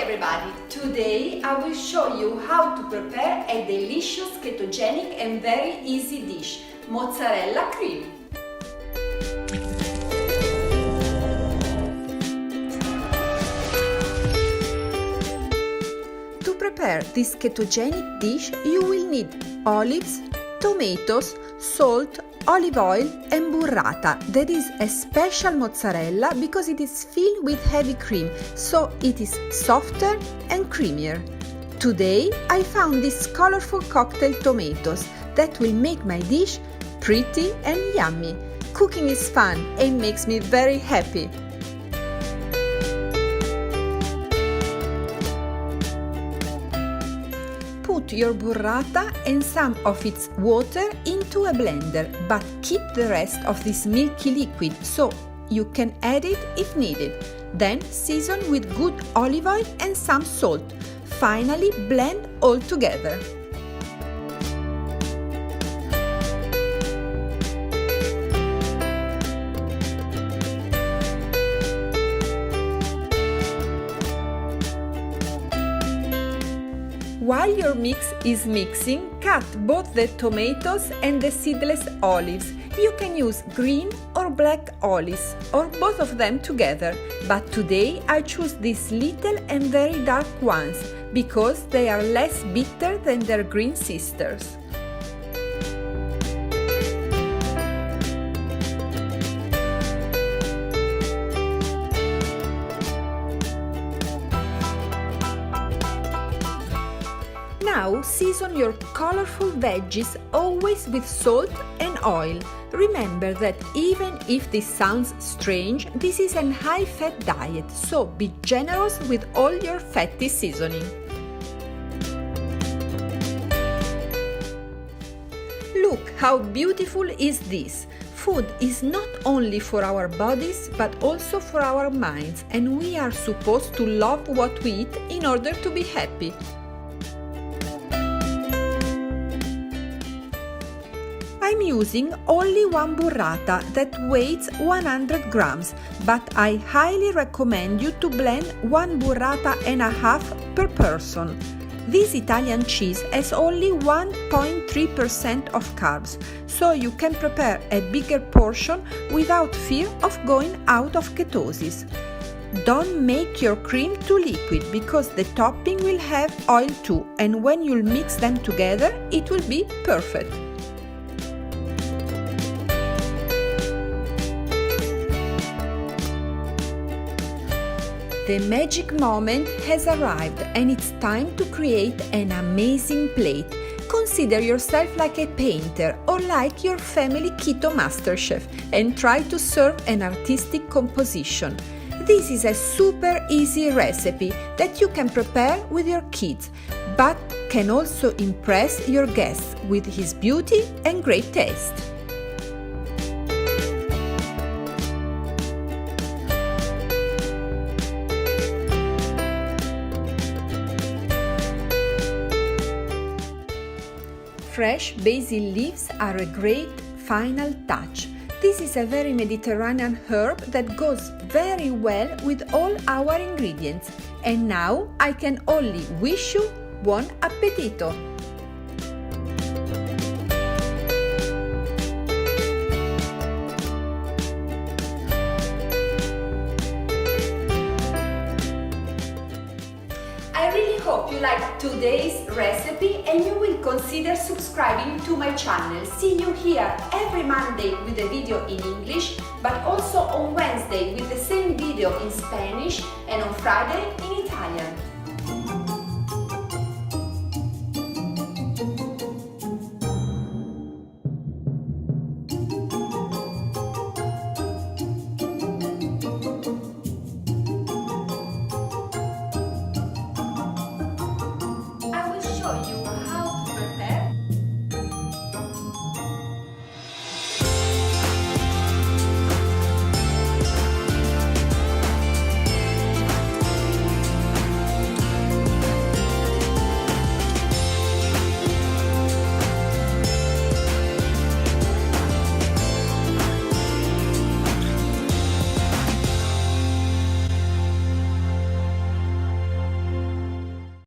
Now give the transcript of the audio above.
everybody! Today I will show you how to prepare a delicious ketogenic and very easy dish, mozzarella cream. To prepare this ketogenic dish, you will need olives, tomatoes, salt, olive oil and burrata. That is a special mozzarella because it is filled with heavy cream, so it is softer and creamier. Today I found these colorful cocktail tomatoes that will make my dish pretty and yummy. Cooking is fun and makes me very happy. Put your burrata and some of its water into a blender, but keep the rest of this milky liquid so you can add it if needed. Then season with good olive oil and some salt. Finally, blend all together. While your mix is mixing, cut both the tomatoes and the seedless olives. You can use green or black olives, or both of them together, but today I choose these little and very dark ones, because they are less bitter than their green sisters. Now season your colorful veggies always with salt and oil. Remember that even if this sounds strange, this is a high-fat diet, so be generous with all your fatty seasoning. Look how beautiful is this! Food is not only for our bodies but also for our minds, and we are supposed to love what we eat in order to be happy. I'm using only one burrata that weighs 100 grams, but I highly recommend you to blend 1 burrata and a half per person. This Italian cheese has only 1.3% of carbs, so you can prepare a bigger portion without fear of going out of ketosis. Don't make your cream too liquid because the topping will have oil too, and when you'll mix them together, it will be perfect. The magic moment has arrived and it's time to create an amazing plate. Consider yourself like a painter or like your family keto master chef and try to serve an artistic composition. This is a super easy recipe that you can prepare with your kids, but can also impress your guests with his beauty and great taste. Fresh basil leaves are a great final touch. This is a very Mediterranean herb that goes very well with all our ingredients. And now I can only wish you buon appetito! I really hope you liked today's recipe and you will consider subscribing to my channel. See you here every Monday with a video in English, but also on Wednesday with the same video in Spanish and on Friday